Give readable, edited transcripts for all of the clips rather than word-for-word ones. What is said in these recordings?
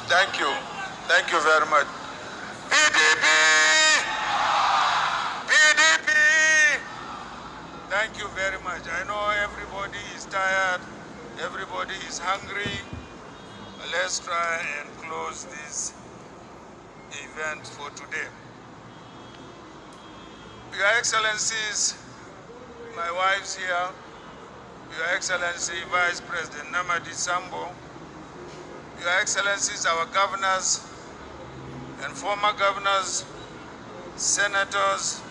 Thank you. Thank you very much. PDP! PDP! Thank you very much. I know everybody is tired. Everybody is hungry. Let's try and close this event for today. Your Excellencies, my wife's here. Your Excellency, Vice President Namadi Sambo. Your Excellencies, our governors and former governors, senators,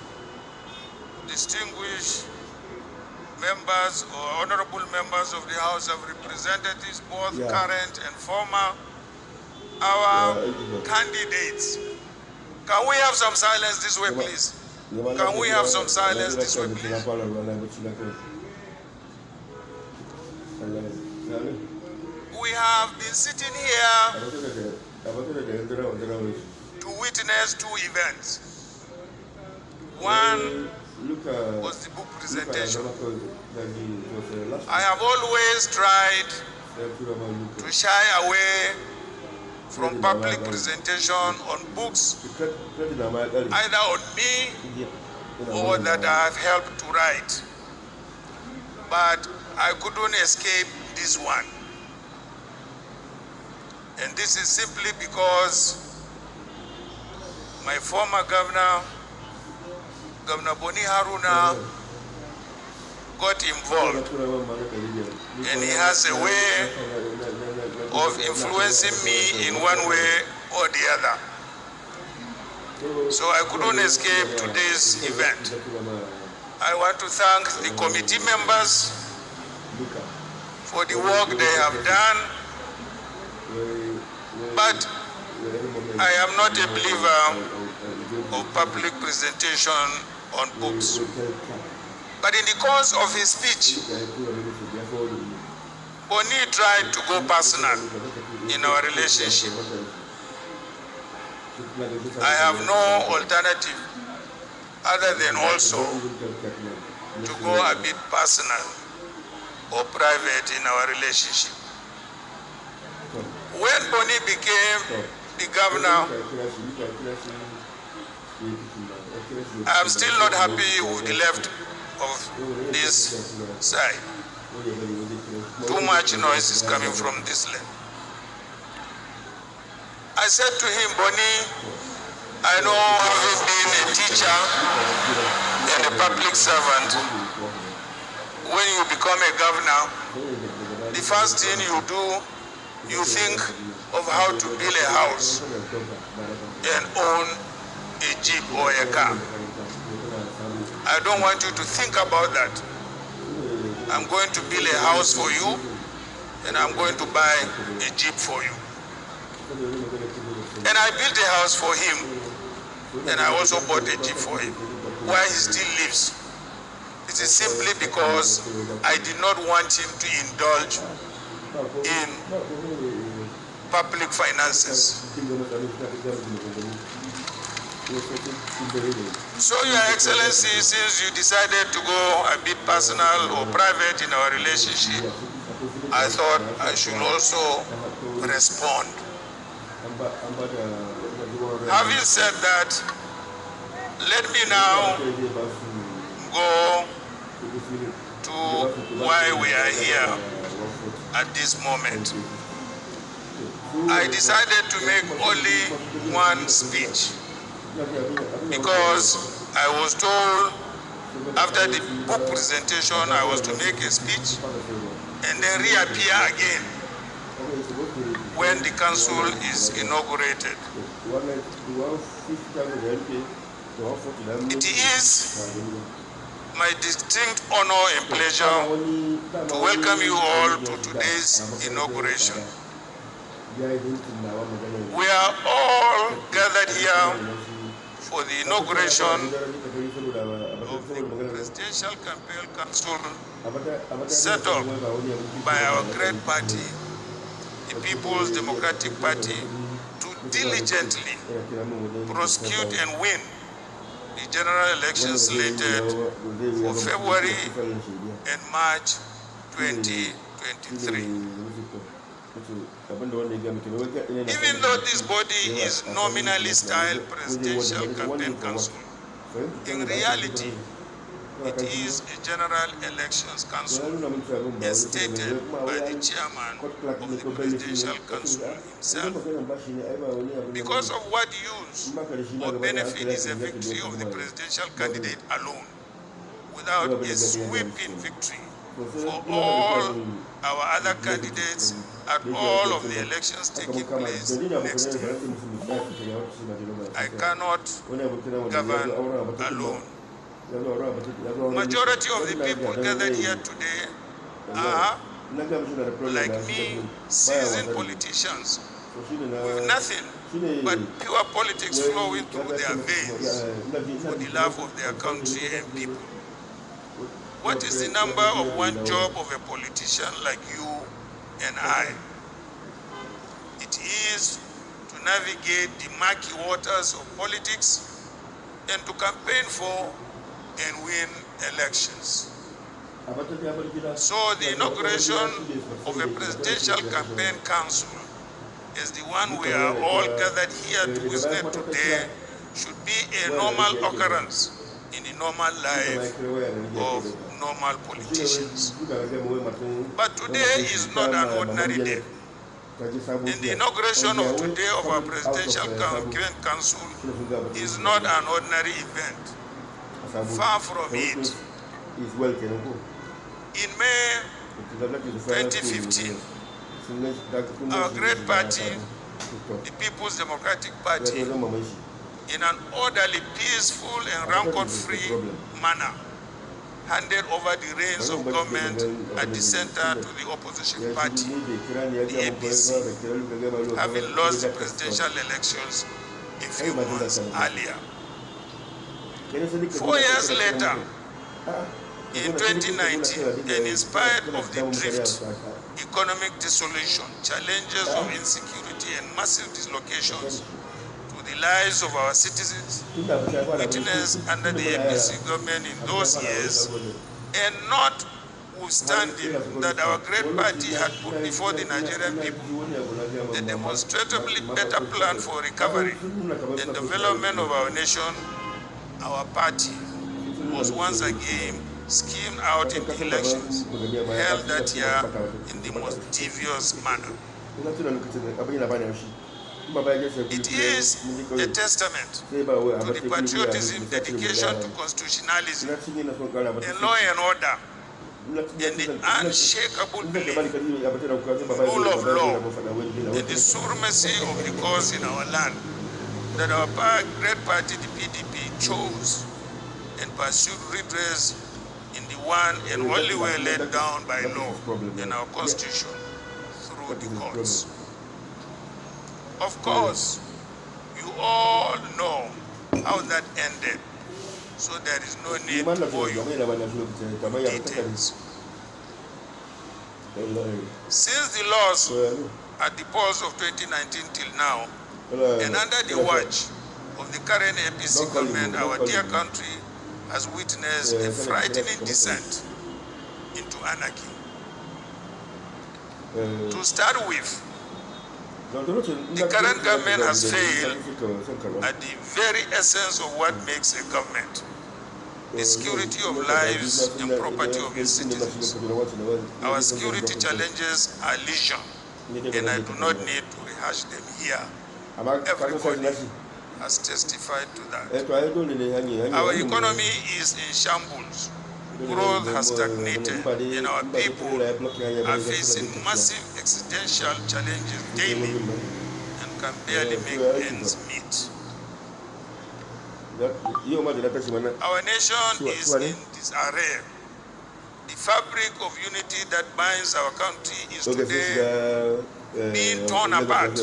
distinguished members or honorable members of the House of Representatives, both current and former, our candidates. Can we have some silence this way, please? Can we have some silence this way, please? We have been sitting here to witness two events. One was the book presentation. I have always tried to shy away from public presentation on books, either on me or that I have helped to write. But I couldn't escape this one. And this is simply because my former governor, Governor Boni Haruna, got involved, and he has a way of influencing me in one way or the other. So I couldn't escape today's event. I want to thank the committee members for the work they have done, but I am not a believer of public presentation on books. But in the course of his speech, Boni tried to go personal in our relationship. I have no alternative other than also to go a bit personal or private in our relationship. When Boni became the governor, I am still not happy with the left of this side. Too much noise is coming from this left. I said to him, Boni, I know having been a teacher and a public servant, when you become a governor, the first thing you do, you think of how to build a house and own a jeep or a car. I don't want you to think about that. I'm going to build a house for you, and I'm going to buy a jeep for you. And I built a house for him, and I also bought a jeep for him, while he still lives. It is simply because I did not want him to indulge in public finances. So, Your Excellency, since you decided to go a bit personal or private in our relationship, I thought I should also respond. Having said that, let me now go to why we are here at this moment. I decided to make only one speech because I was told after the book presentation I was to make a speech and then reappear again when the council is inaugurated. It is my distinct honor and pleasure to welcome you all to today's inauguration. We are all gathered here for the inauguration of the Presidential Campaign Council set up by our great party, the People's Democratic Party, to diligently prosecute and win the general elections slated for February and March 2023. Even though this body is nominally styled Presidential Campaign Council, in reality, it is a General Elections Council as stated by the chairman of the Presidential Council himself. Because of what use or benefit is a victory of the presidential candidate alone, without a sweeping victory for all our other candidates at all of the elections taking place next year. I cannot govern alone. Majority of the people gathered here today are, like me, seasoned politicians with nothing but pure politics flowing through their veins for the love of their country and people. What is the number of one job of a politician like you and I? It is to navigate the murky waters of politics and to campaign for and win elections. So the inauguration of a presidential campaign council as the one we are all gathered here to witness today should be a normal occurrence in the normal life of normal politicians. But today is not an ordinary day. And the inauguration of today of our presidential campaign council is not an ordinary event. Far from it. In May 2015, our great party, the People's Democratic Party, in an orderly, peaceful and rancor-free manner, handed over the reins of government at the center to the opposition party, the APC, having lost the presidential elections a few months earlier. 4 years later, in 2019, and in spite of the drift, economic dissolution, challenges of insecurity and massive dislocations to the lives of our citizens witnessed under the APC government in those years, and notwithstanding that our great party had put before the Nigerian people the demonstrably better plan for recovery and development of our nation, our party was once again schemed out in the elections held that year in the most devious manner. It is a testament to the patriotism, dedication to constitutionalism, and law and order, and the unshakable belief, rule of law, and the supremacy of the cause in our land that our great party, the PDP, chose and pursued redress in the one and only way laid down by law in our constitution through the courts. Of course, you all know how that ended, so there is no need to bore you with details. Since the loss at the polls of 2019 till now, and under the watch of the current APC government, our dear country has witnessed a frightening descent into anarchy. To start with, the current government has failed at the very essence of what makes a government: the security of lives and property of its citizens. Our security challenges are legion, and I do not need to rehash them here. Everybody has testified to that. Our economy is in shambles. Growth has stagnated, and our people are facing massive existential challenges daily and can barely make ends meet. Our nation is in disarray. The fabric of unity that binds our country is today being torn apart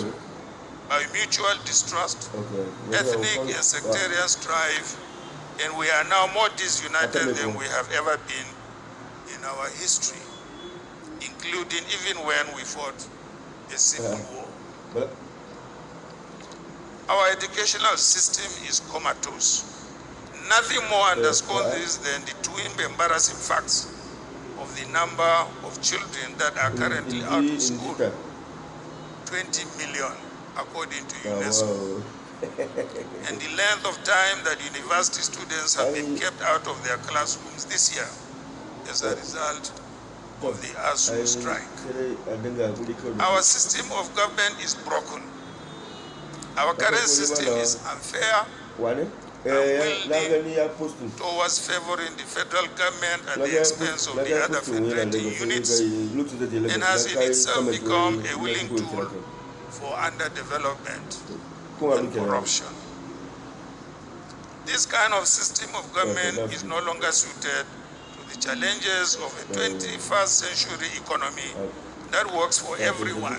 by mutual distrust, ethnic and sectarian strife, and we are now more disunited than we have ever been in our history, including even when we fought a civil war. Our educational system is comatose. Nothing more underscores this than the twin embarrassing facts of the number of children that are currently out of school 20 million, according to UNESCO. And the length of time that university students have been kept out of their classrooms this year as a result of the ASU strike. Our system of government is broken. Our current system is unfair and wielding towards favoring the federal government at the expense of the other federating units, and has in itself become a willing tool for underdevelopment and corruption. This kind of system of government is no longer suited to the challenges of a 21st century economy that works for everyone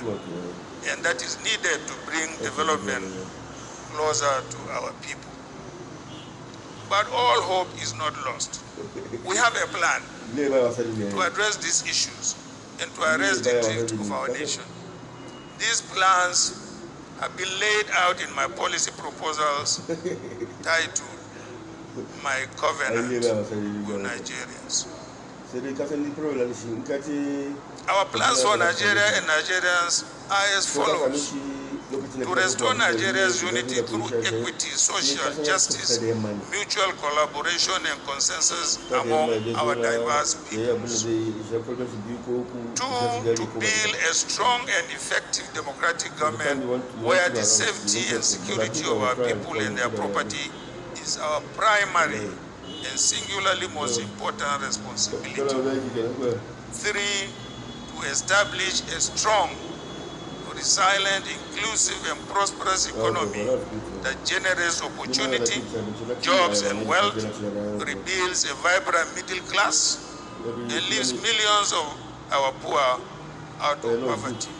and that is needed to bring development closer to our people. But all hope is not lost. We have a plan to address these issues and to arrest the drift of our nation. These plans have been laid out in my policy proposals titled My Covenant with Nigerians. Our plans for Nigeria and Nigerians are as follows: to restore Nigeria's unity through equity, social justice, mutual collaboration and consensus among our diverse peoples. 2, to build a strong and effective democratic government where the safety and security of our people and their property is our primary and singularly most important responsibility. 3, to establish a strong, resilient, inclusive and prosperous economy that generates opportunity, jobs and wealth, rebuilds a vibrant middle class, and leaves millions of our poor out of poverty.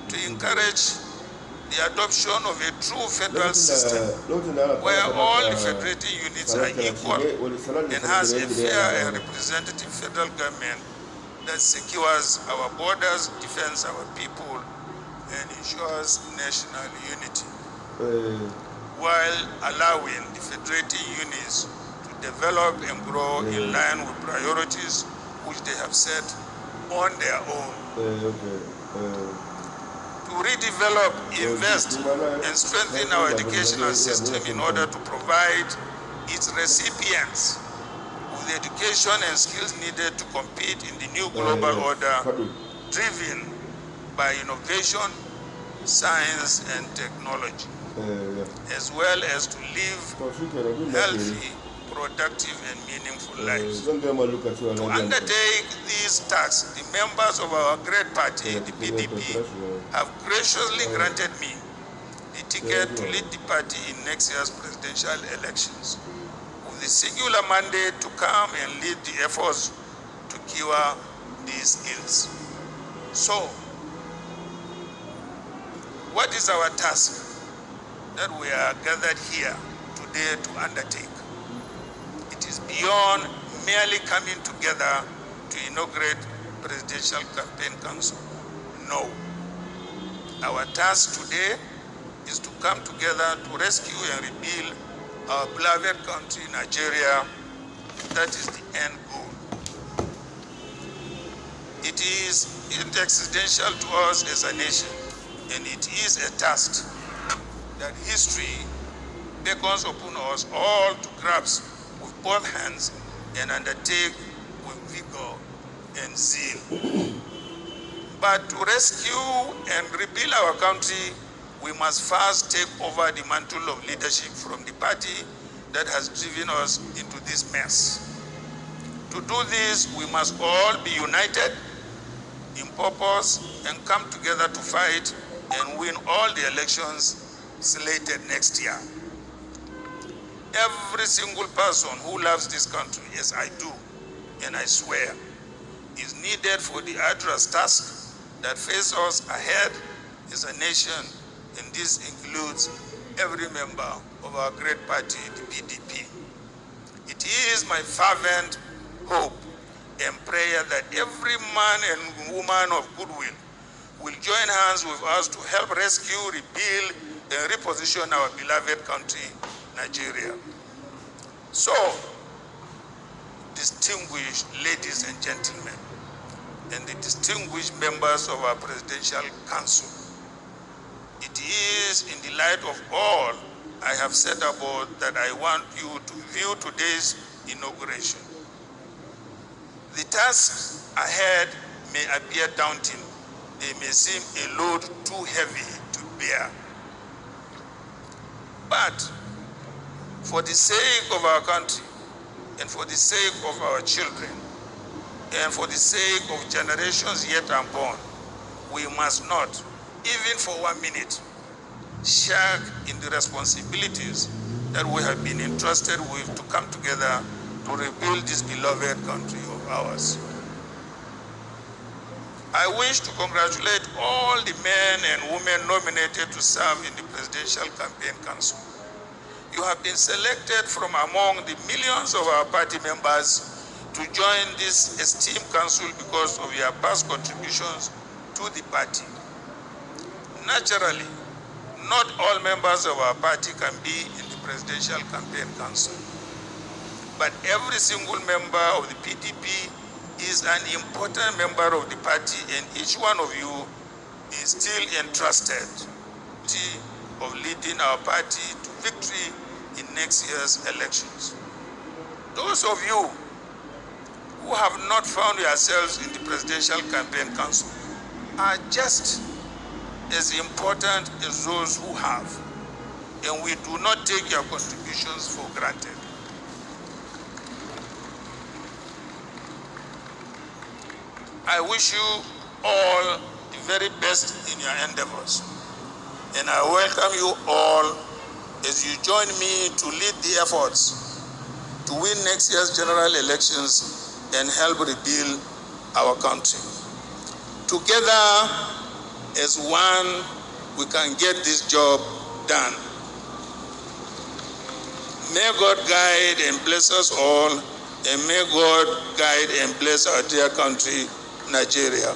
To encourage the adoption of a true federal system where all the federating units are equal and has a fair and representative federal government that secures our borders, defends our people, and ensures national unity, while allowing the federating units to develop and grow in line with priorities which they have set on their own. To redevelop, invest, and strengthen our educational system in order to provide its recipients with the education and skills needed to compete in the new global order driven by innovation, science, and technology, as well as to live healthy, productive, and meaningful lives. To undertake these tasks, the members of our great party, the PDP, have graciously granted me the ticket to lead the party in next year's presidential elections, with the singular mandate to come and lead the efforts to cure these ills. So, what is our task that we are gathered here today to undertake? It is beyond merely coming together to inaugurate Presidential Campaign Council. No. Our task today is to come together to rescue and rebuild our beloved country, Nigeria. That is the end goal. It is existential to us as a nation, and it is a task that history beckons upon us all to grasp with both hands and undertake with vigor and zeal. But to rescue and rebuild our country, we must first take over the mantle of leadership from the party that has driven us into this mess. To do this, we must all be united in purpose and come together to fight and win all the elections slated next year. Every single person who loves this country, as I do, and I swear, is needed for the arduous task that faces us ahead as a nation, and this includes every member of our great party, the PDP. It is my fervent hope and prayer that every man and woman of goodwill will join hands with us to help rescue, rebuild, and reposition our beloved country, Nigeria. So, distinguished ladies and gentlemen, and the distinguished members of our Presidential Council. It is in the light of all I have said about that I want you to view today's inauguration. The tasks ahead may appear daunting. They may seem a load too heavy to bear. But for the sake of our country, and for the sake of our children, and for the sake of generations yet unborn, we must not, even for 1 minute, shirk in the responsibilities that we have been entrusted with to come together to rebuild this beloved country of ours. I wish to congratulate all the men and women nominated to serve in the Presidential Campaign Council. You have been selected from among the millions of our party members to join this esteemed council because of your past contributions to the party. Naturally, not all members of our party can be in the Presidential Campaign Council, but every single member of the PDP is an important member of the party, and each one of you is still entrusted of leading our party to victory in next year's elections. Those of you who have not found yourselves in the Presidential Campaign Council are just as important as those who have, and we do not take your contributions for granted. I wish you all the very best in your endeavors, and I welcome you all as you join me to lead the efforts to win next year's general elections and help rebuild our country. Together as one, we can get this job done. May God guide and bless us all, and may God guide and bless our dear country, Nigeria.